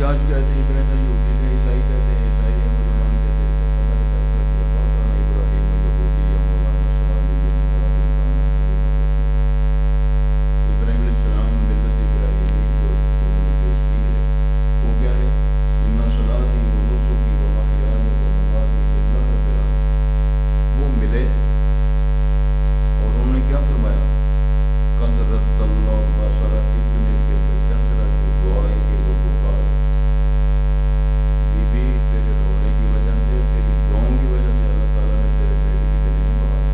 آج کہتے ہیں ابراہیم یہودی نے، عیسائی کہتے ہیں عیسائی ہیں، مسلمان کہتے ہیں اللہ نے فیصلہ کیا ما کان ابراہیم یہودیا ولا نصرانیا ولکن کان ابراہیم علیہ السلام ملت ابراہیمی جو انہوں نے پیش کی ہے وہ کیا ہے؟ ان صلاتی و نسکی و محیای و مماتی للہ رب العالمین، وہ ملے اور انہوں نے کیا فرمایا؟ قد رد اللہ بصر ابن کے بکثرت دعائیں کے وہ بخار، بی بی تیرے رونے کی وجہ سے، تیری دعاؤں کی وجہ سے اللہ تعالیٰ نے تیرے بیٹے کی زندگی بڑھا دی۔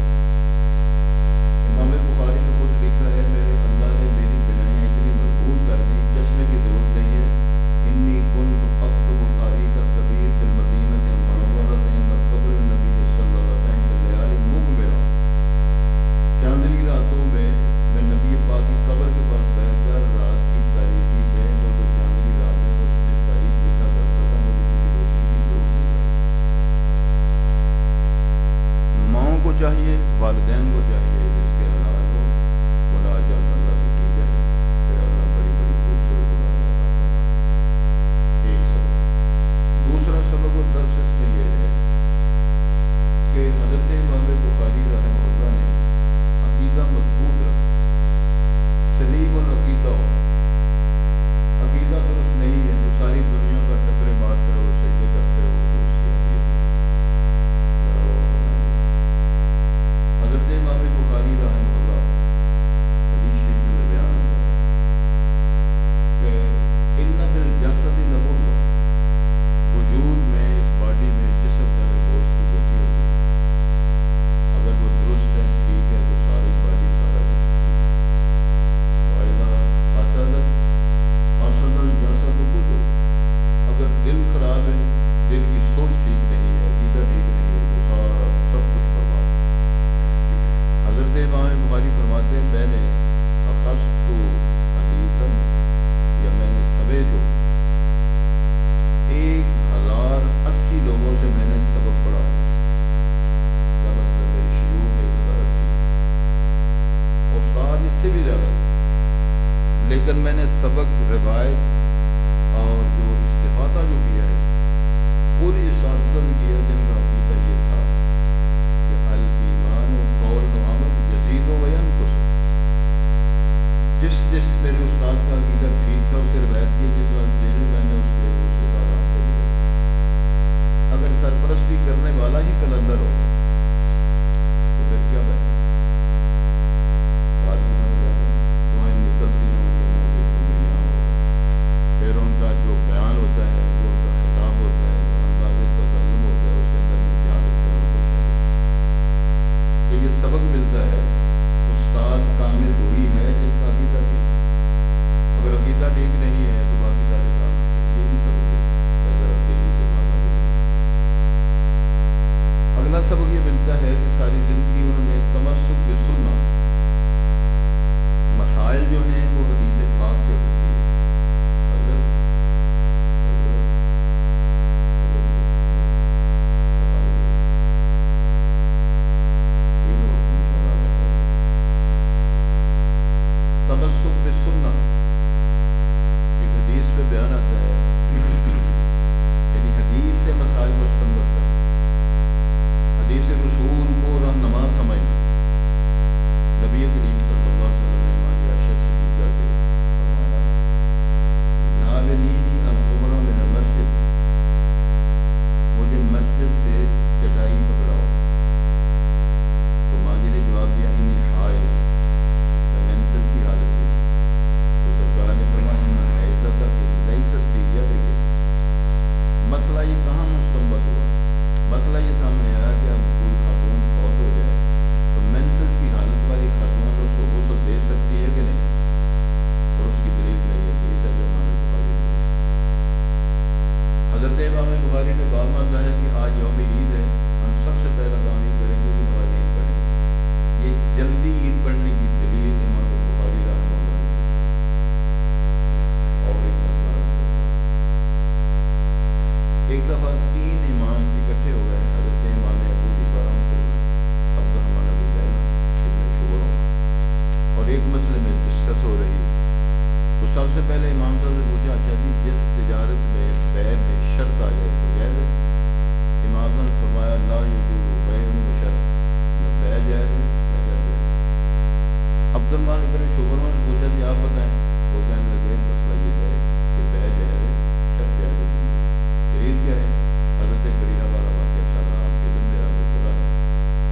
امام بخاری نے خود لکھا ہے میرے اللہ نے میری بنائیاں اتنی مضبوط کر دی چشمے کی ضرورت نہیں ہے۔ انی کنت اکتب تاریخ الکبیر فی المدینہ المنورۃ عند قبر النبی صلی اللہ علیہ وسلم لیال مقبرہ، چاندنی راتوں میں میں نبی پاک کی قبر کے پاس بیٹھ کر رات کی تاریکی میں جو چاندنی رات میں اس میں تاریخ لکھا کرتا تھا، مجھے کسی روشنی کی ضرورت نہیں پڑی۔ ماؤں کو چاہیے، والدین کو چاہیے جس کے حالات ہو بلا جلد اللہ سے کی جائے، پھر اللہ بڑی بڑی خوبصورت بلائیں عطا فرمائے۔ ایک سبب۔ دوسرا سبب و درس اس میں یہ ہے کہ حضرت امام بخاری رحمہ اللہ نے عقیدہ مضبوط رکھا، سلیم العقیدہ ہو، عقیدہ درست نہیں ہے جو ساری دنیا کا ٹکرے مارتے رہو، سجدے کرتے رہو، تو اس کی عقیدت حضرت امام بخاری رحمہ اللہ حدیث شریف میں بیان ہے کہ ان فی الجسد لمضغۃ، وجود میں اس باڈی میں جسم کے اندر گوشت کی بوٹی ہوتی ہے، اگر وہ درست ہے ٹھیک ہے تو ساری باڈی سارا جسم ٹھیک ہے۔ وَإِذَا فَسَدَتْ فَسَدَ الْجَسَدُ كُلُّهُ، اگر دل خراب ہے، دل کی سوچ ٹھیک نہیں ہے، عقیدہ ٹھیک نہیں ہے تو سارا سب کچھ برباد۔ حضرت امام بخاری فرماتے ہیں میں نے اخذت حدیثاً، یا میں نے سویدو 1080 لوگوں سے میں نے سبق پڑھا، کیا مطلب ہے؟ شیوخ 1080، استاد اس سے بھی زیادہ تھے، لیکن میں نے سبق روایت اور جو استفادہ جو کیا ہے پوری اساتذہ نے کیا جن کا عقیدہ یہ تھا کہ الایمان و قول و عمل یزید و ینقص، جس میرے استاد کا عقیدہ ٹھیک تھا اسے روایت کی، جس وقت دینے میں نے اس کے بعد آپ کو دیا۔ اگر سرپرستی کرنے والا ہی قلندر ہو تو پھر کیا بنے؟ بات بھی سمجھ آ رہی، دعائیں نکلتی ہیں ان کے منہ سے چنگیاں ہو، پھر ان کا جو بیان ہوتا ہے، جو ان کا خطاب ہوتا ہے، جو انداز تکلم ہوتا ہے، اس کے اندر امتحان ہوتا ہے، تو یہ سبق ملتا ہے استاد کامل وہی ہے جس کا عقیدہ ٹھیک ہے، اگر عقیدہ ٹھیک نہیں ہے تو باقی سارے کام یہ بھی سبق ہے۔ اگلا سبق یہ ملتا ہے کہ ساری زندگی انہوں نے تمسک بسنہ، مسائل جو ہیں وہ حدیث پاک سے ہوتی ہے۔ تمسک بسنہ ایک حدیث میں بیان آتا ہے، یعنی حدیث سے مسائل مستنبط ہے، حدیث رسول کو رہنما سمجھنا۔ نبی کریم صلی اللہ علیہ وسلم نے ہماری عائشہ صدیقہ سے فرمایا ناولینی القبرہ من المسجد، مجھے مسجد سے چٹائی پکڑاؤ، تو ماجد نے جواب دیا انی حائض، میں مینسس کی حالت میں، تو سرکار نے فرمایا ان حیضہ کا کہ لیست فی یدک، مسئلہ یہ کہاں مستنبط ہوا؟ مسئلہ یہ سامنے آیا کہ اب کوئی خاتون فوت ہو جائے تو مینسس کی حالت والی خاتون اس کو غسل دے سکتی ہے کہ نہیں، اور اس کی دلیل میں یہ حدیث ہے جو امام بخاری نے۔ حضرت امام بخاری نے باب میں کہا ہے کہ آج یوم عید ہے، ہم سب سے پہلا کام یہ کریں گے کہ نماز عید پڑھیں گے۔ یہ جلدی عید پڑھنے کی دلیل امام بخاری رحمہ اللہ نے۔ اور ایک مسئلہ ایک دفعہ 3 امام اکٹھے ہو گئے، حضرت امام ابو حنیفہ رحمۃ اللہ، عبد الرحمن ابن لیث ابن شعبہ، اور ایک مسئلے میں ڈسکس ہو رہی، تو سب سے پہلے امام صاحب سے پوچھا اچھا جی جس تجارت میں بے میں شرط آ جائے تو جائز ہے؟ امام صاحب نے فرمایا لا یجوز بیع و شرط، نہ بے جائز ہے نہ شرط جائز ہے۔ عبد الرحمن ابن شبرمہ سے پوچھا جی آپ بتائیں، وہ کہنے لگے مسئلہ یہ ہے کہ بے جائز ہے شرط جائز ہے، دلیل کیا ہے؟ حضرت بریرہ والا واقعہ چلا آپ کے علم میں آپ کو چلا ہے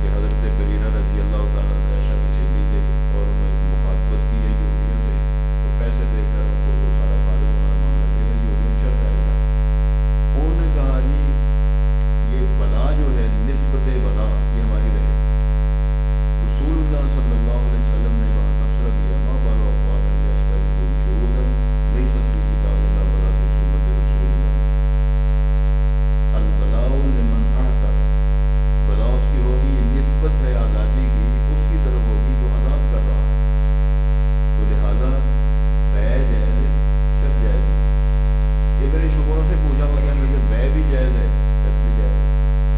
کہ حضرت بریرہ رضی اللہ تعالیٰ عنہ عائشہ کی سہیلی تھے اور انہوں نے مخاطبت کی ہے یہودیوں سے، تو پیسے دے کر ان کو وہ سارا فارغ ہونا مان لگے گا، یہودیوں شرط آئے گا۔ انہوں نے کہا جی یہ ولا جو ہے نسبت ولا یہ ہماری رہے، رسول اللہ صلی اللہ علیہ وسلم نے وہاں تبصرہ دیا ما بال اقوام یستجیبون شهودا لیست فی کتاب اللہ ولا فی سنت رسول اللہ، الولاء لمن اعتق، ولا اس کی ہوگی یہ نسبت ہے آزادی کی اس کی طرف ہوگی جو آزاد کر رہا ہے، تو لہذا بیع جائز ہے شرط جائز ہے۔ یہ میرے شبہوں سے پوچھا وہ کہنے لگے بیع بھی جائز ہے شرط بھی جائز ہے،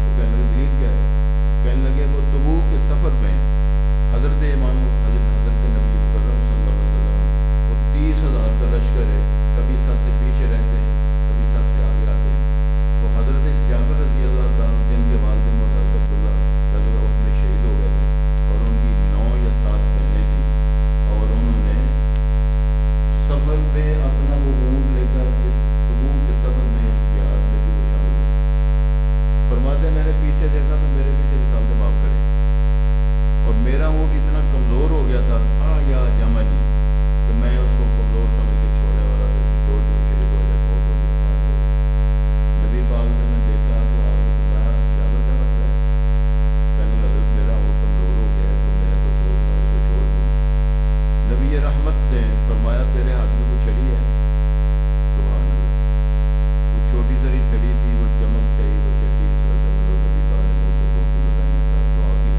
تو کہنے لگے دلیل کیا ہے؟ کہنے لگے وہ تبوک کے سفر میں حضرت امام حضرت نبی مکرم صلی اللہ علیہ وسلم وہ 30,000 کا لشکر ہے، کبھی سب سے پیچھے رہتے ہیں کبھی سب سے آگے آتے ہیں، تو حضرت جابر رضی اللہ تعالیٰ جن کے والد محترم عبداللہ رضی اللہ عنہ میں شہید ہو گئے تھے اور ان کی 9 یا 7 بہنیں تھیں، اور انہوں نے سفر میں اپنا وہ اونٹ لے کر اس تبوک کے سفر میں اس جہاد میں بھی وہ شامل ہوئے۔ فرماتے ہیں میں نے پیچھے دیکھا تو میرے پیچھے رسالت باب کھڑے اور میرا اونٹ اتنا کمزور ہو گیا تھا یا جملی کہ میں اس کو کمزور سمجھ کے چھوڑنے والا تھا، چھوڑ دوں شہید ہو جائے بہت بڑی بات ہو۔ نبی پاک نے میں دیکھا تو آپ نے فرمایا جابر کا مسئلہ ہے؟ کہنے لگا حضرت میرا اونٹ کمزور ہو گیا ہے تو میں تو سوچ رہا ہوں اس کو چھوڑ دوں۔ نبی رحمت نے فرمایا تیرے ہاتھ میں کوئی چھڑی ہے؟ سبحان اللہ، وہ چھوٹی سری چھڑی تھی، وہ چمک گئی، وہ چٹی کی طرح چمک، اور نبی پاک نے اس کو دھوکے لگانے کا دعا کی،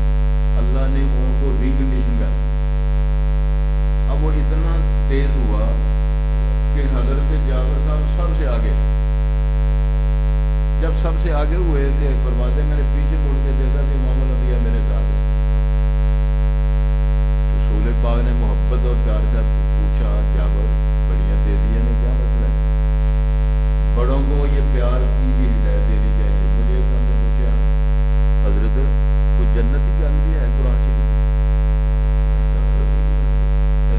اللہ نے اونٹ کو ریکنڈیشن کر دی۔ اب وہ اتنا تیز ہوا کہ حضرت جابر صاحب سب سے آگے، جب سب سے آگے ہوئے تھے فرماتے میں نے پیچھے مڑ کے دیکھا کہ امام الانبیاء میرے ساتھ ہے۔ رسول پاک نے محبت اور پیار سے پوچھا جابر بڑیاں تیزیاں نے کیا مسئلہ ہے؟ بڑوں کو یہ پیار کی بھی ہدایت دینی چاہیے۔ مجھے ایک بندے پوچھا حضرت کوئی جنت کی گل بھی ہے قرآن شریف میں؟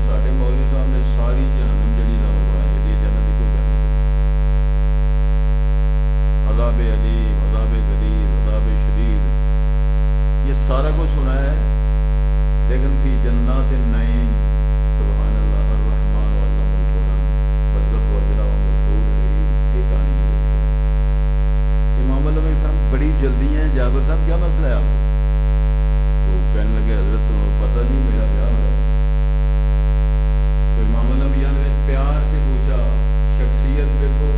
ساڈے مولوی صاحب نے ساری جہنم جڑی سانوں بنا کے دی، جنت کی کوئی گل نہیں، عذاب علیم، عذاب غلیظ، عذاب شدید، یہ سارا کچھ سنا ہے، لیکن فی جنات النعیم، سبحان اللہ، الرحمن علم القرآن، برزخ و اجرا و مذکور رہی، یہ کہانی ہے۔ امام علم فرم بڑی جلدی ہیں جابر صاحب کیا مسئلہ ہے آپ کو؟ تو کہنے لگے حضرت تمہیں پتہ نہیں میرا بیاہ ہوا ہے۔ تو امام الانبیاء نے پیار سے پوچھا شخصیت دیکھو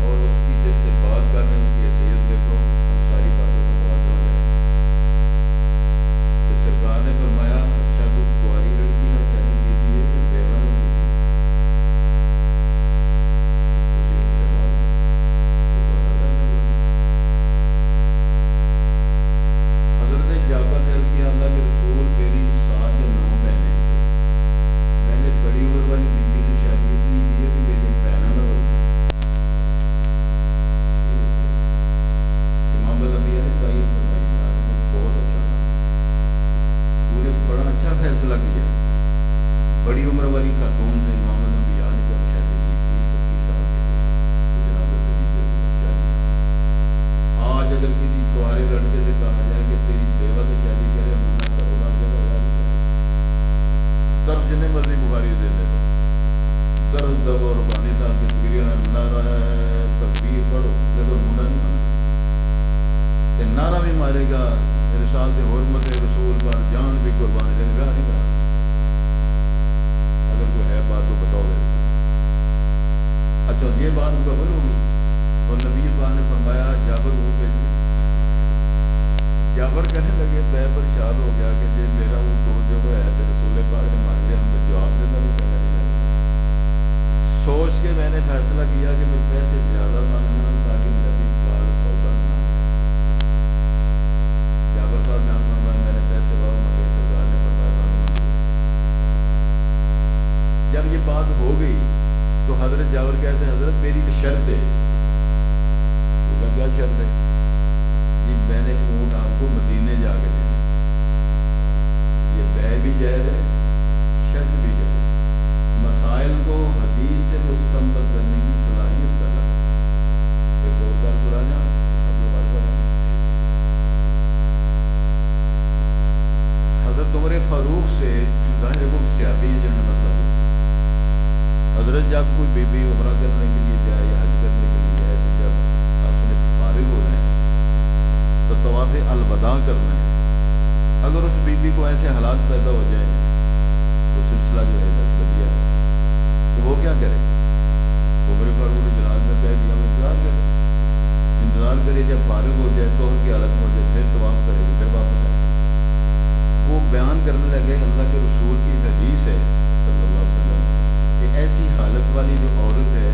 اور اس کی جس سے بات کر رہے ہیں اس کی حیثیت دیکھو، ہم ساری باتوں کو موازنہ ہو جائے۔ تو سرکار نے فرمایا اچھا تو کاری لڑکی نے شادی کی تھی کہ بیوہ نے کی تھی؟ حضرت جابر نے عرض کیا اللہ کے رسول میری 7 یا 9 بہنیں تھیں، میں نے بڑی عمر والی بیوی سے شادی کی ہے کہ میری بہنیں نہ ہوئی۔ امام الانبیاء نے تعریف فرمائی بہت اچھا تھا، پورے بڑا اچھا فیصلہ کیا۔ بڑی عمر والی خاتون سے امام الانبیاء نے جب شادی کی تھی 25 سال کی تھی تو جناب خدیجہ کی 40 سال۔ آج اگر کسی کنوارے لڑکے سے کہا جائے کہ تیری بیوہ سے شادی کرے منع کرو نہ کیا ہوگا؟ درس جتنے مرضی بخاری دے دے دو، درس دب اور بانی صاحب کی تقریر نعرہ تکبیر پڑھو لیکن منع نہیں مانا، کہ نعرہ بھی مارے گا رسالت حرمت رسول پر جان بھی قربان، لیکن بیاہ نہیں کرا۔ اگر کوئی ہے بات تو بتاؤ میرے۔ اچھا یہ بات مکمل ہوگی تو نبی پاک نے فرمایا جابر وہ بھیجیے۔ جابر کہنے لگے بے پریشان ہو گیا کہ جی میرا وہ تو جو ہے رسول پاک نے مان لیا، ہم تو جواب دینا بھی پہلے نہیں لگے۔ سوچ کے میں نے فیصلہ کیا کہ میں پیسے زیادہ مانگنا تاکہ نبی پاک سودا نہ مانگے۔ جابر صاحب جان فرمایا میں نے پیسے بہت مانگے، سرکار نے فرمایا نہ مانگے۔ جب یہ بات ہو گئی تو حضرت جابر کہتے ہیں حضرت میری تو شرط ہے. وہ کہا کیا شرط ہے؟ جی میں نے اونٹ آپ کو مدینے جا کے دینا، یہ بے بھی جائز ہے، شرط بھی جائز. مسائل کو حدیث سے مستنبط کرنے کی صلاحیت کا ہے. ایک اور بات پرانا حضرت عمر فاروق سے ظاہر کو صحابی جن نے مطلب حضرت جب کوئی بی بی عمرہ کرنے کے لیے جائے یا حج کرنے کے لیے جائے تو جب اپنے فارغ ہو رہے ہیں تو طواف الوداع کرنا ہے. اگر اس بی بی کو ایسے حالات پیدا ہو جائیں تو سلسلہ جو ہے دس بدیا ہے کہ وہ کیا کرے. عمر فاروق نے جناب میں کہہ دیا وہ انتظار کرے جب فارغ ہو جائے تو کی حالت میں ہو جائے پھر طواف کرے گی پھر واپس آئے. وہ بیان کرنے لگے اللہ کے رسول کی حدیث ہے صلی اللہ علیہ وسلم کہ ایسی حالت والی جو عورت ہے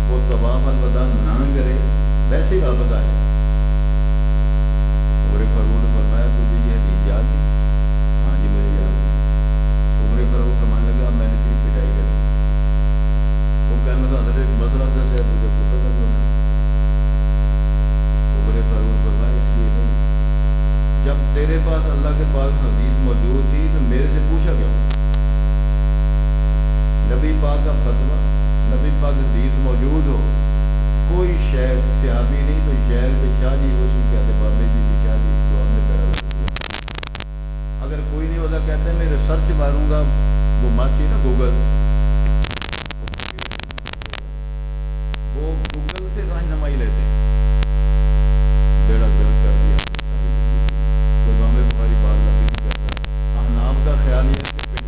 وہ طواف الوداع نہ کرے ویسے ہی واپس آئے. عمر فاروق نے فرمایا تجھے یہ حدیث یاد تھی؟ ہاں جی مجھے یاد ہے. عمر فاروق فرمانے لگا میں نے تیری پٹائی کری. وہ کہنے لگا حضرت ایک مسئلہ کر دیا تجھے پتہ نہ ہونا. عمر فاروق فرمایا اس لیے نہیں، جب تیرے پاس اللہ کے پاس حدیث موجود تھی تو میرے سے پوچھا کیوں؟ نبی پاک کا فتویٰ، نبی پاک حدیث موجود ہو، کوئی شیخ صحابی نہیں تو شیخ پہ شاہ جی اسی کہتے بابے جی بھی شاہ جی جو ہم نے پیرا. اگر کوئی نہیں ہوتا کہتے میں ریسرچ ماروں گا، وہ ماسی نا گوگل، وہ گوگل سے رہنمائی لیتے ہیں. بیڑا گرد کر دیا تو امام بخاری بات لگی کرتا ہے. احناف کا خیال یہ ہے کہ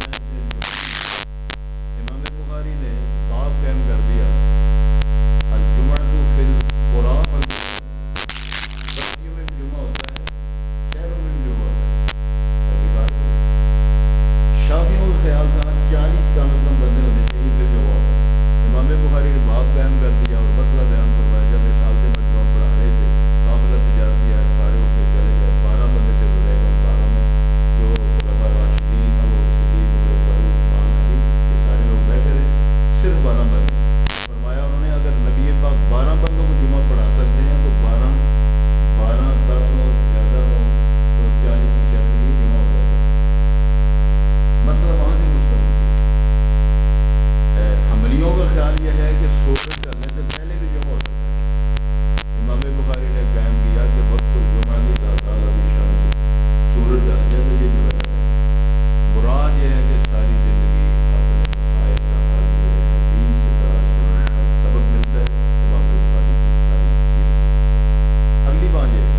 امام بخاری نے باب قائم کر دیا الجمعہ فی القرآن بستیوں میں جمعہ ہوتا ہے، شہروں میں جمعہ ہوتا ہے. پہلی بات شافعیوں کا خیال تھا 40 کا مطلب بندے ہونے چاہیے پھر جمعہ ہوتا ہے. امام بخاری نے باب قائم کر دیا اور مسئلہ بیان کروایا. جب رسالت مجموعہ پڑھا رہے تھے قابلہ تجارتی ہے سارے وقت چلے گئے 12 بندے تھے گزرے گئے 12 میں جو خلفاء راشدین ابو صدیق عمر فاروق عثمان علی یہ سارے لوگ بیٹھے تھے. صرف 12 بندے فرمایا انہوں نے اگر نبی پاک 12 بندوں کو جمعہ پڑھا سکتے ہیں تو 12 10 ہو زیادہ ہو تو 40 کی شکل ہی جمعہ ہو جاتا ہے. مسئلہ وہاں سے مستقبل حملیوں کا خیال یہ ہے کہ سورج ڈلنے سے پہلے بھی جمعہ ہوتا ہے. امام بخاری نے قائم کیا کہ وقت الجمعہ سورج ڈل جائے تو یہ جمعہ ہے. مراد یہ ہے کہ ساری زندگی اپنے مسائل کا حل جو ہے حدیث سے تلاش کرنے کا سبق ملتا ہے. امام بخاری کی تعریف. اگلی بات یہ ہے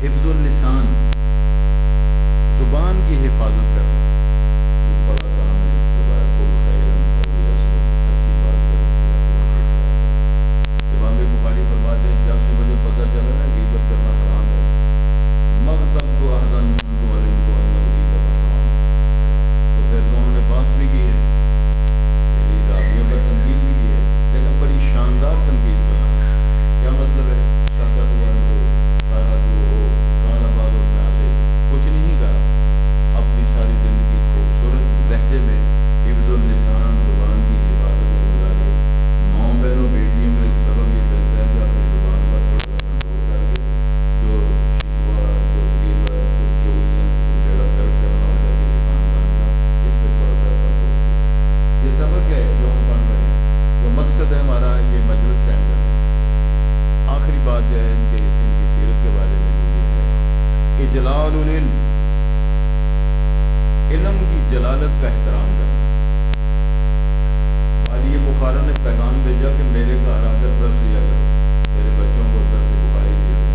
حفظ اللسان، زبان کی حفاظت کرنا. یہ بڑا کام ہے. امام بخاری فرماتے ہیں جب سے مجھے پتہ چلا نا غیبت کرنا حرام ہے مغتب تو احدن تو علم کو ان الغیبت حرام، تو پھر لوگوں نے باس بھی کی ہے، یعنی راویوں پر تنقید بھی کی ہے، لیکن بڑی شاندار تنقید کرنا. کیا مطلب ہے؟ شاکت ون ہو کارا جو ہو کالا باد اور نازے کچھ نہیں کہا. اپنی ساری زندگی خوبصورت لہجے میں حفظ اللسان زبان کی حفاظت میں گزارے. ماؤں بہنوں بیٹیوں میں سبب یہ ملتا ہے کہ اپنی زبان پر تھوڑا کنٹرول کر کے جو شکوہ جو غیبت جو چوریاں بیڑا گرد کرنا ہوتا ہے کسی خاندان کا اس پہ تھوڑا سا کنٹرول. یہ سبق ہے جو ہم پڑھ رہے ہیں، جو مقصد ہے ہمارا یہ مجلس قائم کرنا. آخری بات جو ہے ان کی سیرت کے بارے میں یہ ہے اجلال العلم، علم کی جلالت کا احترام کرنا. والی بخارا نے پیغام بھیجا کہ میرے گھر آ کر درس دیا کرو، میرے بچوں کو درس بخاری دیا کرو.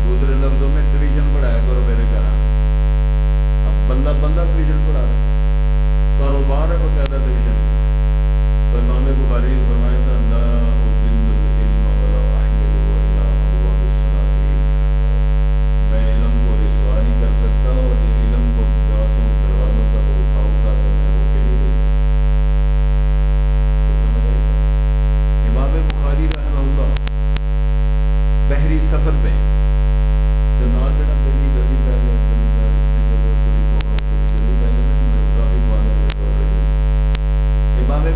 دوسرے لفظوں میں ٹیوشن پڑھایا کرو میرے گھر آ. اب بندہ ٹیوشن پڑھا رہا ہے، کاروبار ہے باقاعدہ ٹیوشن. تو امام بخاری نے فرمایا تھا میں علم کو رسوا نہیں کر سکتا اور علم کو دروازوں تک اٹھاؤں گا تو میں وہ کے لیے امام بخاری رحمہ اللہ بحری سفر پہ جناب جڑا دلی گلی پہلے امام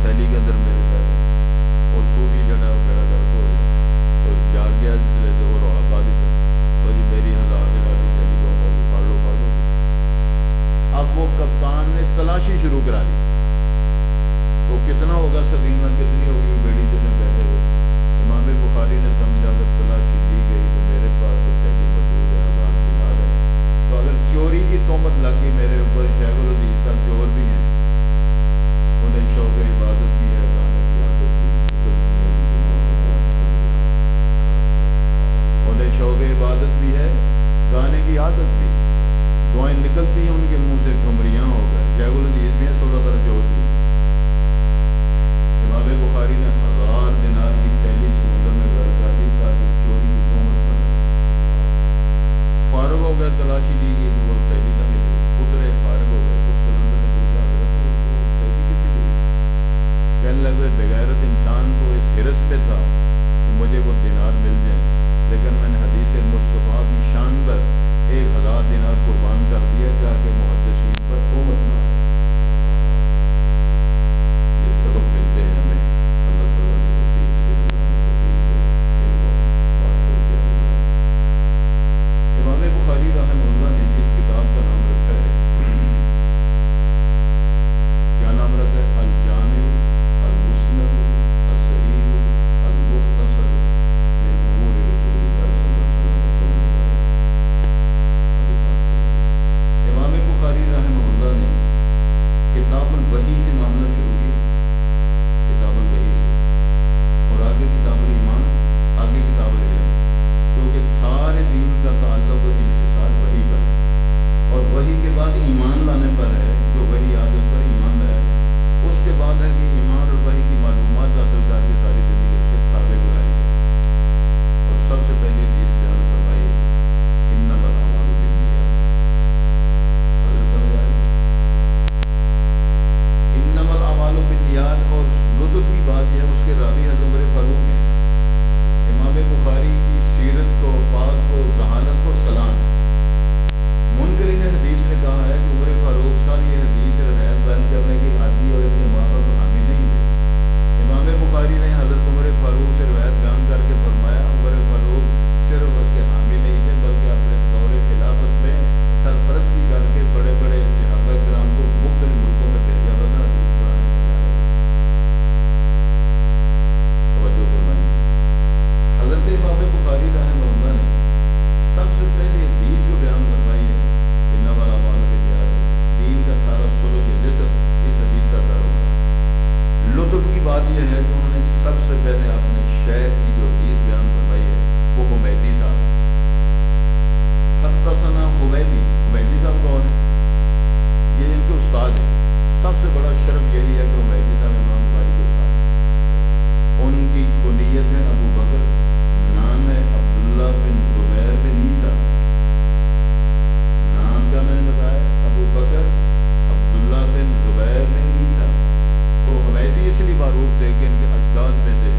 تھیلی کے اندر میرے پیسے اور صوفی جڑا وہ بیڑا گرک ہو جائے تو جاگ گیا جس لے تو وہ روح پا دی تو جی میری 1000 دینار کی تھیلی کو پڑھ لو پڑھ لو۔ اب وہ کپتان نے تلاشی شروع کرا دی تو کتنا ہوگا سفینہ کتنی ہوگی بیڑی جتنے بیٹھے ہوئے۔ امام بخاری نے سمجھا اگر تلاشی دی گئی تو میرے پاس تو تھیلی موجود ہے 1000 دینار ہے، تو اگر چوری کی تہمت لگ گئی میرے اوپر، شیخ الحدیث صاحب چور بھی ہیں، انہیں شوق عبادت بھی ہے، گانے کی عادت بھی، انہیں شوق عبادت بھی ہے، گانے کی عادت بھی، دعائیں نکلتی ہیں ان کے منہ سے ٹھمریاں ہو گئے، شیخ الحدیث بھی ہیں تھوڑا سا چور بھی۔ امام بخاری نے 1000 دینار کی تھیلی سمندر میں غرق کر دی تاکہ چوری کی تہمت نہ لگے۔ فارغ ہو گئے، تلاشی دی گئی تو وہ تھیلی نہ ملی، اترے فارغ ہو گئے، کچھ سلندر نے پوچھا حضرت وہ تھیلی کتنی ملی؟ کہنے لگے بغیرت انسان تو اس حرص پہ تھا کہ مجھے وہ دینار مل جائیں، لیکن میں نے حدیث مصطفیٰ کی شان پر 1000 دینار قربان کر دیا تاکہ محدثین پر تہمت نہ آئے۔ یہ سبق ملتے ہیں ہمیں اللہ تعالیٰ کی توفیق سے، امام بخاری رحمہ اللہ نے اس کتاب کا نام رکھا ہے، کیا نام رکھا ہے؟ الجامع المسند الصحیح المختصر من امور رسول اللہ صلی اللہ علیہ وسلم۔ امام بخاری رحمہ اللہ نے کتاب الوحی سے معاملہ شروع کیا، کتاب الوحی سے، اور آگے کتاب الایمان، آگے کتاب العلم، کیونکہ سارے دین کا تعلق و انحصار وحی پر ہے، اور وحی کے بعد ایمان لانے پر ہے، جو وحی آج اس پر ایمان لائے، اس کے بعد ہے کہ ایمان اور وحی کی معلومات حاصل کر کے ساری زندگی سے تابع گزاری ہے۔ اور سب سے پہلے حدیث بیان فرمائی انما الاعمال بالنیات، حضرت سمجھ آئے انما الاعمال بالنیات، اور لطف کی بات یہ ہے اس کے راوی حضرت عمر فاروق ہیں۔ امام بخاری کی سیرت کو، بات کو، ذہانت کو سلام۔ منکرین حدیث نے کہا ہے کہ عمر فاروق صاحب یہ حدیث روایت بیان کرنے کے عادی اور اپنے ماحول کو حامی نہیں تھے۔ امام بخاری نے حضرت عمر فاروق سے روایت بیان کر کے فرمایا عمر فاروق صرف اس کے حامی نہیں تھے بلکہ اپنے دور خلافت میں سرپرستی کر کے بڑے بڑے صحابہ کرام کو مختلف ملکوں میں بھیجا تھا حدیث قرآن پہنچانے۔ توجہ فرمائیں، حضرت امام بخاری رحمہ اللہ نے سب سے پہلے حدیث جو بیان فرمائی ہے انما الاعمال بالنیات، دین کا سارا سلوک نسب اس حدیث کا کاروبار۔ لطف کی بات یہ ہے کہ انہوں نے سب سے پہلے اپنے شیخ کی جو حدیث بیان فرمائی ہے وہ حمیدی صاحب، حدثنا حمیدی صاحب کون ہے؟ یہ ان کے استاد ہیں۔ سب سے بڑا شرف یہی ہے کہ حمیدی صاحب امام بخاری کے استاد ہیں۔ ان کی کنیت ہے ابو بکر، نام ہے عبداللہ بن زبیر بن عیسیٰ، نام کیا میں نے بتایا؟ ابو بکر عبداللہ بن زبیر بن عیسیٰ۔ تو حمیدی اس لیے معروف تھے کہ ان کے اجداد میں سے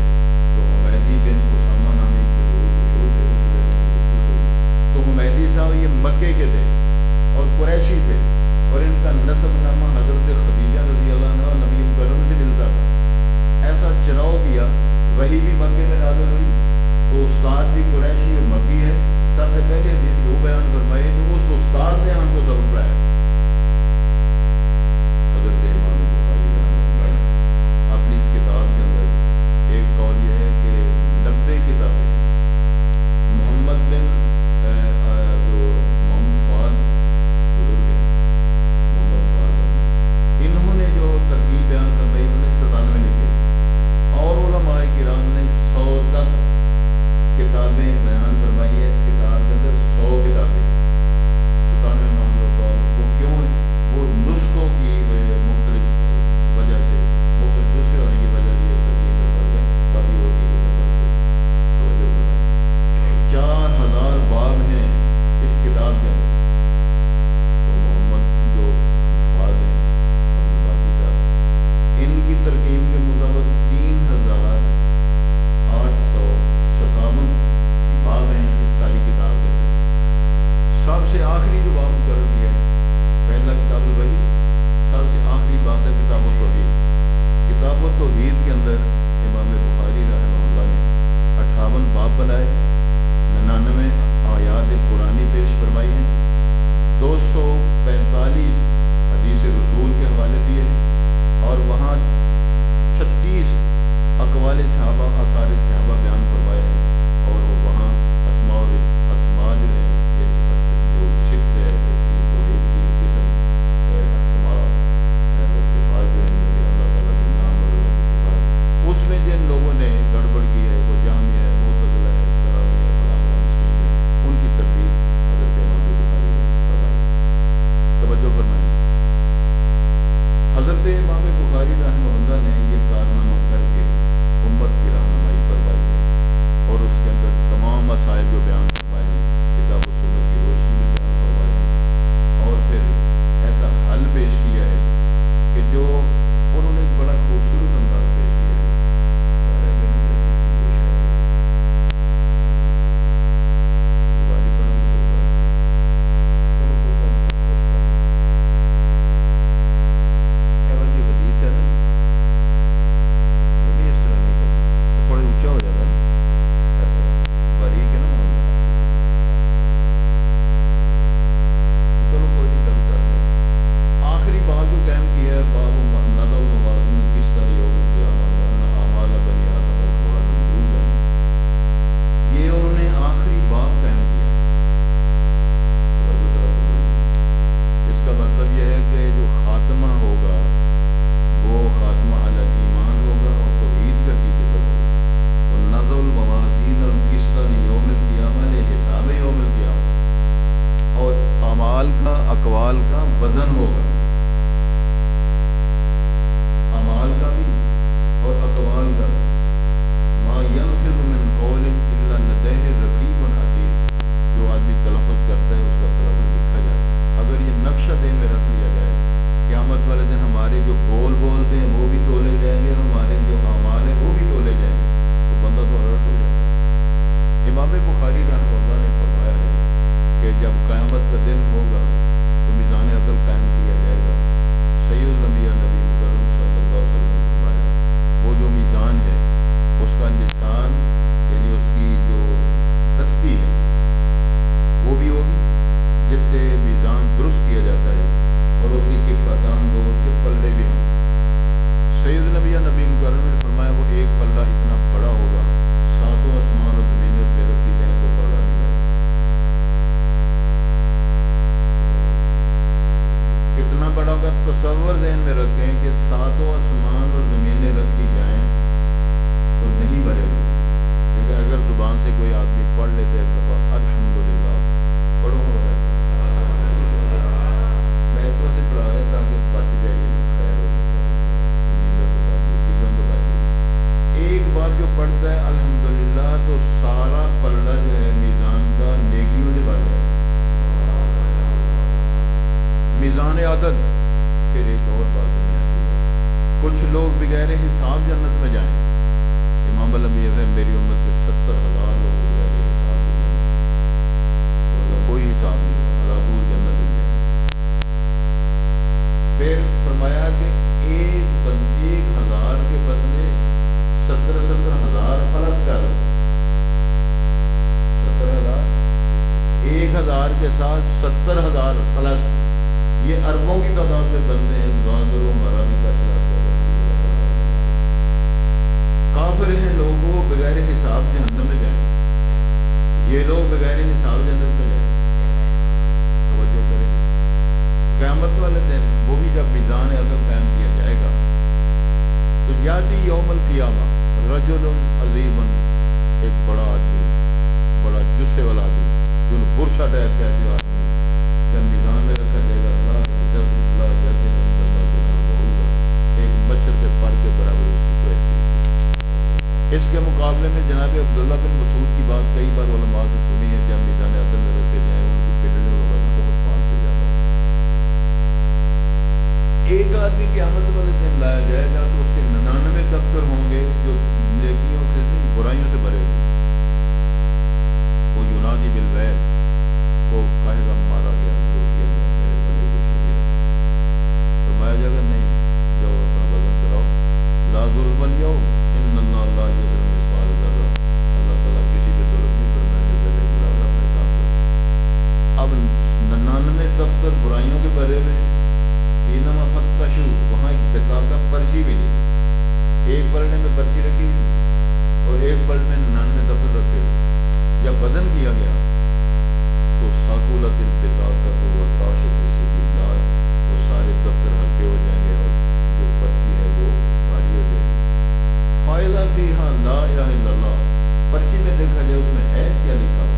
جو پڑھتا ہے الحمدللہ تو سارا پلڑا جو ہے میزان کا نیکیوں سے بھر جائے میزان عدد. پھر ایک اور بات میں آتی ہے، کچھ لوگ بغیر حساب جنت میں جائیں. امام الانبیاء ہے میری امت کے 70,000 لوگ بغیر حساب کی جنت میں، کوئی حساب نہیں اللہ دور جنت میں جائیں. پھر فرمایا کہ 1,000 کے بدلے 70,000 پلس کر 70,000 1,000 کے ساتھ 70,000 پلس، یہ اربوں کی تعداد میں بندے ہیں. دعا کرو ہمارا بھی فیصلہ کرو. کافر ہیں لوگوں بغیر حساب جہنم میں جائیں، یہ لوگ بغیر حساب جنت میں جائیں. توجہ کریں، قیامت والے دن وہی جب میزان عدل قائم کیا جائے گا تو یاتی یوم القیامہ رجل عظیم، ایک بڑا آدمی، بڑا جسے والا آدمی، جو برشا ٹائپ کا جو آدمی جب میزان میں رکھا جائے گا اللہ ہوگا ایک مچھر کے پر کے برابر اس کی کوئی. اس کے مقابلے میں جناب عبداللہ بن مسعود کی بات کئی بار علماء سے سنی ہے، جب میزان عدل میں رکھے جائیں ان کی پنڈلیوں کا وزن بہت 5 سے زیادہ. ایک آدمی قیامت والے دن لایا جائے گا تو اس کے 99 دفتر ہوں گے جو نیکیوں سے برائیوں سے بھرے ہوئے. وہ ینادی بالویل، وہ کہے گا مارا گیا جو کیا گیا میرے بندے کو شہید. فرمایا جائے گا نہیں، جاؤ اپنا وزن کراؤ. لا ظلم اليوم ان اللہ لا یظلم مثقال ذرہ، اللہ تعالیٰ کسی پہ ظلم نہیں فرمائے ذرے برابر اپنے کام کرو. اب 99 دفتر برائیوں کے بھرے ہوئے، انما فتشو، وہاں ایک کتاب کا پرچی بھی نہیں، ایک پلڑے میں پرچی رکھی اور ایک پلڑے میں 99 دفتر رکھے. جب وزن کیا گیا تو ثقولت البطاقۃ وکاشف السجلات، وہ سارے دفتر ہلکے ہو جائیں گے اور جو پرچی ہے وہ بھاری ہو جائے گی. فائدہ فیہا لا الہ الا اللہ، پرچی میں دیکھا جائے اس میں ہے کیا لکھا ہو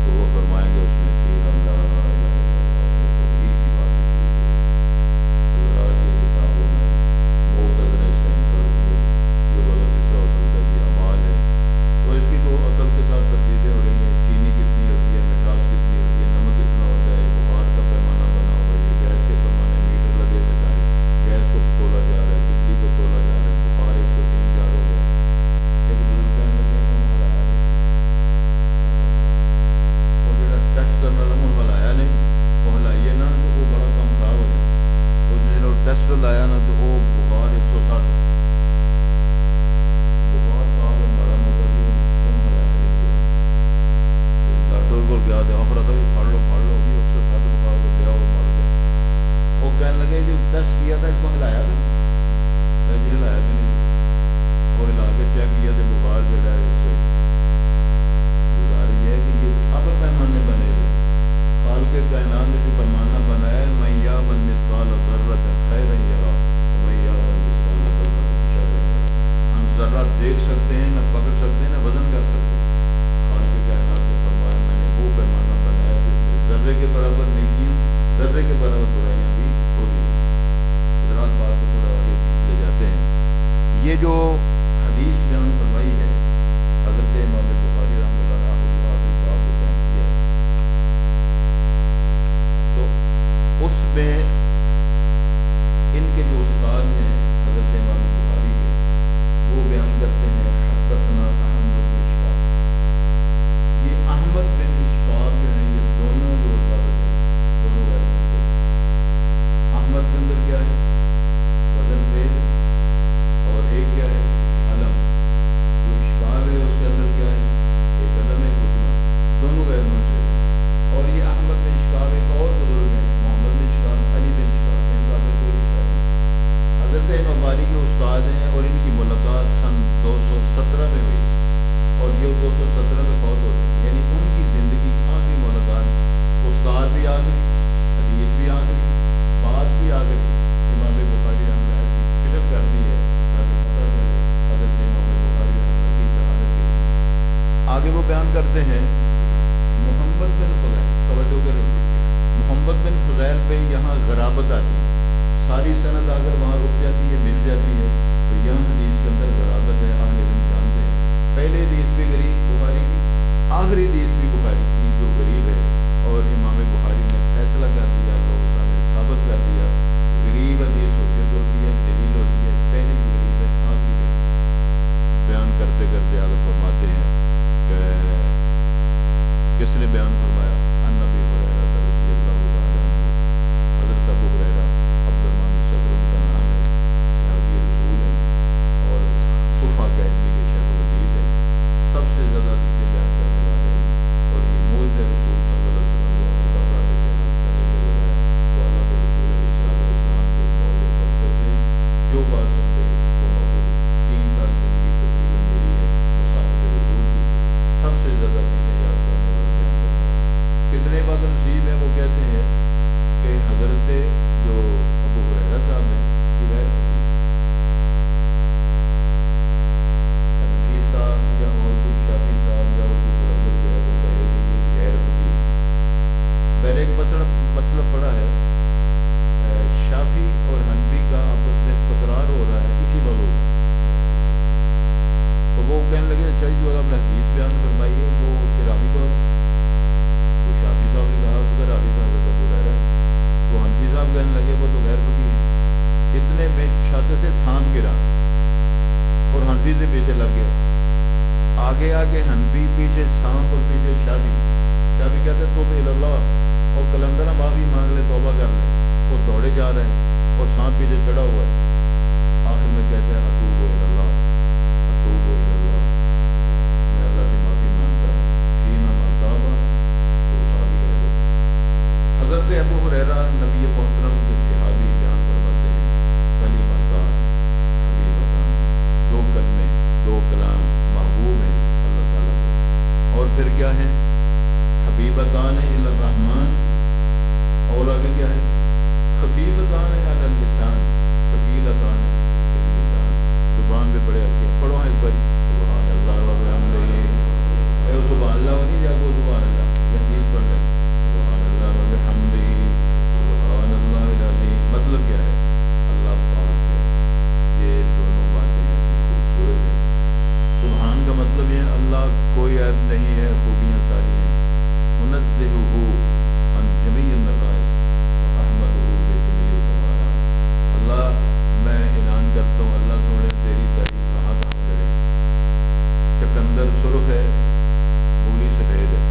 تو وہ فرمائیں گے اس میں فیہا لا الہ الا اللہ، توحید کی بات ہے. کے حسابوں میں موقع جو غلط اس طرح ہو سکتا ہے یہ اعمال ہے تو اس کی تو عقل کے ساتھ تبدیلیں ہو رہی ہیں. چینی کتنی ہوتی ہے، مٹھاس کتنی ہوتی ہے، نمک کتنا ہوتا ہے، بخار کا پیمانہ بنا ہوا ہے، یہ گیس کے پیمانے میٹر لگے ہوئے ہیں، گیس کو تولا جا رہا ہے، بجلی کو تولا جا رہا ہے، بخار 103 4 ہو گیا. ایک بزرگ کہنے لگے وہ جڑا ٹیسٹ کرنے والا ہوں والا آیا نہیں، وہ ہلائیے نا تو وہ بڑا کام خراب ہو جائے. تو ٹیسٹ لایا نا تو وہ بخار 160 بخار صاحب بڑا موٹا بھی ڈاکٹر کو گیا تو آفر تھا کہ پڑھ لو بھی 160 بخار کو گیا وہ مر گیا. وہ کہنے لگے جو ٹیسٹ کیا تھا اس کو ہلایا تھا جی، ہلایا تو نہیں، وہ ہلا کے چیک کیا تو بخار جڑا ہے اس سے گزاری ہے کہ یہ اب پیمانے بنے ہوئے. خالق کائنات نے جو پیمانہ بنایا ہے میں یعمل مثقال ذرۃ خیرا یرہ ومن یعمل مثقال ذرۃ شرا یرہ. ہم ذرات دیکھ سکتے ہیں، نہ پکڑ سکتے ہیں، نہ وزن کر سکتے ہیں. خالق کائنات نے فرمایا میں نے وہ پیمانہ بنایا جس میں ذرے کے برابر نیکیاں، ذرے کے برابر برائیاں بھی ہوگی. حضرات بات کو تھوڑا آگے لے جاتے ہیں. یہ جو حدیث بیان فرمائی ہے حضرت امام بخاری رحمۃ اللہ علیہ نے باب کو بیان کیا ہے تو اس میں ان کے جو استاد ہیں حضرت امام بخاری کے وہ بیان کرتے ہیں حدثنا احمد بن اشفاق. یہ احمد بن اشفاق جو ہیں یہ دونوں جو استاد ہیں دونوں غیر مقبول. احمد کے اندر کیا ہے وزن زید اور ایک کیا ہے علم. جو اشفاق ہے اس کے اندر کیا ہے ایک علم ہے حکمہ، دونوں غیر منصوب. اور یہ احمد بن اشفاق ایک اور بزرگ ہیں محمد بن اشفاق، علی بن اشفاق، ان کا اپنے کوئی رشتہ نہیں. حضرت امام بخاری کے استاد ہیں اور ان کی ملاقات سن 217 میں ہوئی اور یہ 217 میں فوت ہوتے ہیں. یعنی ان کی زندگی آخری ملاقات، استاد بھی آ گئی، حدیث بھی آ گئی، بات بھی آ گئی. امام بخاری رحمۃ اللہ کی فکر کر دی ہے تاکہ پتہ چلے حضرت امام بخاری رحمۃ اللہ کی شہادت کی. آگے وہ بیان کرتے ہیں محمد بن فضیل، توجہ کریں، محمد بن فضیل پہ یہاں غرابت آتی ہے. ساری سند اگر وہاں رک جاتی ہے مل جاتی ہے تو یہاں حدیث کے اندر غرابت ہے. اہل علم جانتے ہیں گرا اور حنفی سے پیچھے لگ گیا. آگے آگے حنفی، پیچھے سانپ اور پیچھے شابی کہتے تو اللہ اور کلندر معافی مانگ لے، توبہ کر لے. وہ دوڑے جا رہے ہیں اور سانپ پیچھے چڑھا ہوا ہے. آخر میں کہتے ہیں اتوب اللہ، اتوب اللہ، میں اللہ سے معافی مانگتا ہوں. فیما ماتابہ تو صحابی رہ گئے. حضرت ابو ہریرہ نبی محترم کے صحابی بیان فرماتے ہیں کلمتان حبیبتان، دو کلمے، دو کلام محبوب ہیں اللہ تعالیٰ کو. اور پھر کیا ہے؟ حبیبتان الی الرحمن، اور آگے کیا ہے؟ خفیفتان علی اللسان، ثقیلتان فی المیزان. زبان پہ بڑے ہلکے ہیں. پڑھو ایک باری سبحان اللہ و بحمدہ. اے سبحان اللہ نہیں جاگو سبحان اللہ، یہ حدیث پڑھ لیں. سبحان اللہ و بحمدہ سبحان اللہ العظیم. مطلب کیا ہے؟ اللہ پاک ہے. یہ دونوں باتیں ایسی خوبصورت ہیں. سبحان کا مطلب یہ ہے اللہ کوئی عیب نہیں ہے، خوبیاں ساری ہیں. منزہہ عن جمیع النقائص واحمدہ بجمیع الکمالات. اللہ میں اعلان کرتا ہوں اللہ سونے تیری تعریف کہاں کہاں کرے. چقندر سرخ ہے، مولی سفید ہے،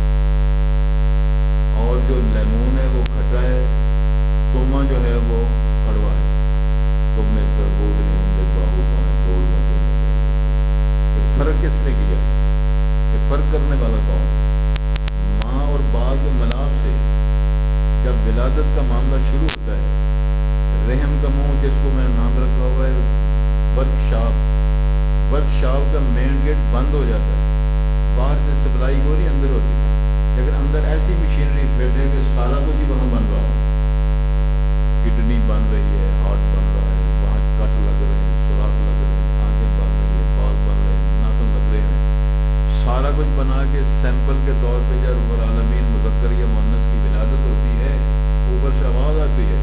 اور جو لیمون ہے وہ کھٹا ہے، توما جو ہے وہ کڑوا ہے. تم میں تربوز نہیں ہوں گے باہو پائیں توڑ میں. یہ فرق کس نے کیا؟ یہ فرق کرنے والا کون؟ ماں اور باپ کے ملاپ سے جب ولادت کا معاملہ شروع ہوتا ہے، رحم کا منہ جس کو میں نام رکھا ہوا ہے ورک شاپ کا مین گیٹ بند ہو جاتا ہے. باہر سے سپلائی ہو رہی اندر ہوتی ہے، لیکن اندر ایسی مشینری فٹ ہے کہ سارا کچھ ہی وہاں بن رہا ہے. کڈنی بن رہی ہے، ہارٹ بن رہا ہے، وہاں کٹ لگ رہے ہیں، سوراخ لگ رہے ہیں، آنکھیں بن رہی ہیں، بال بن رہے ہیں، ناخن لگ رہے ہیں. سارا کچھ بنا کے سیمپل کے طور پہ جب رب العالمین مذکر یا مؤنث کی ولادت ہوتی ہے، اوپر سے آواز آتی ہے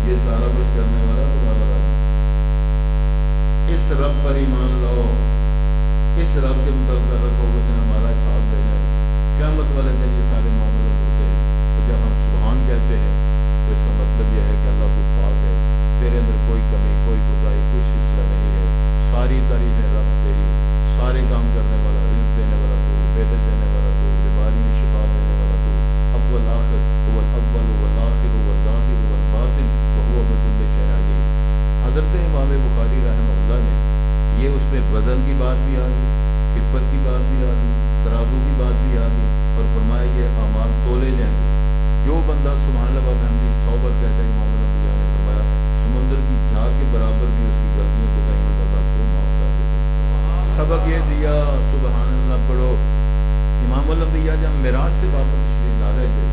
یہ سارا کچھ کرنے والا تمہارا رب. اس رب پر ایمان لاؤ، اس رب کے مطابق رکھو گے تو ہمارا حساب دینا ہے. قیامت والے دن یہ سارے معاملے ہوتے ہیں. تو جب ہم سبحان کہتے ہیں تو اس کا مطلب یہ ہے کہ اللہ کو پاک ہے، تیرے اندر کوئی کمی، کوئی کوتاہی، کچھ حصہ نہیں ہے. ساری تعریفیں رب تیری، سارے کام کرنے والا، رزق دینے والا تو، بیٹے دینے والا تو، بیماری میں شفا دینے والا تو. اول آخر هو الاول والآخر والظاہر والباطن وهو بكل شيء علیم. حضرت امام بخاری رحمہ اللہ نے یہ اس میں وزن کی بات بھی آ گئی، خفت کی بات بھی آ گئی، ترازو کی بات بھی آ گئی، اور فرمایا یہ اعمال تولے جائیں گے. جو بندہ سبحان اللہ وبحمدہ 100 بار کہتا ہے، امام الانبیاء نے فرمایا سمندر کی جھاگ کے برابر بھی اس کی غلطیوں کو کہیں اللہ کو معاف کر دیتے. سبق یہ دیا سبحان اللہ پڑھو. امام الانبیاء جب معراج سے واپس تشریف لا رہے تھے،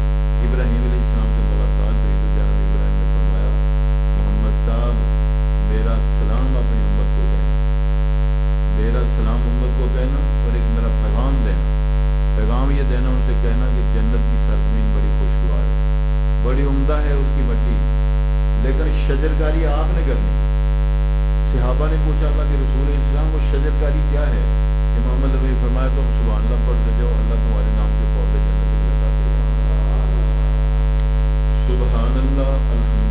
ابراہیم علیہ السلام سے ملاقات ہوئی تو جناب ابراہیم نے فرمایا محمد صاحب میرا سلام اپنی امت کو کہنا، میرا سلام امت کو کہنا، اور ایک میرا پیغام دینا. پیغام یہ دینا ان سے کہنا کہ جنت کی سرزمین بڑی خوشگوار ہے، بڑی عمدہ ہے اس کی مٹی، لیکن شجرکاری آپ نے کرنی. صحابہ نے پوچھا اللہ کے رسول اسلام وہ شجرکاری کیا ہے؟ امام اللہ نے فرمایا تم سبحان اللہ پڑھتے جاؤ، اللہ تمہارے نام کے پودے جنت میں لگاتے جاؤ. سبحان اللہ الحمد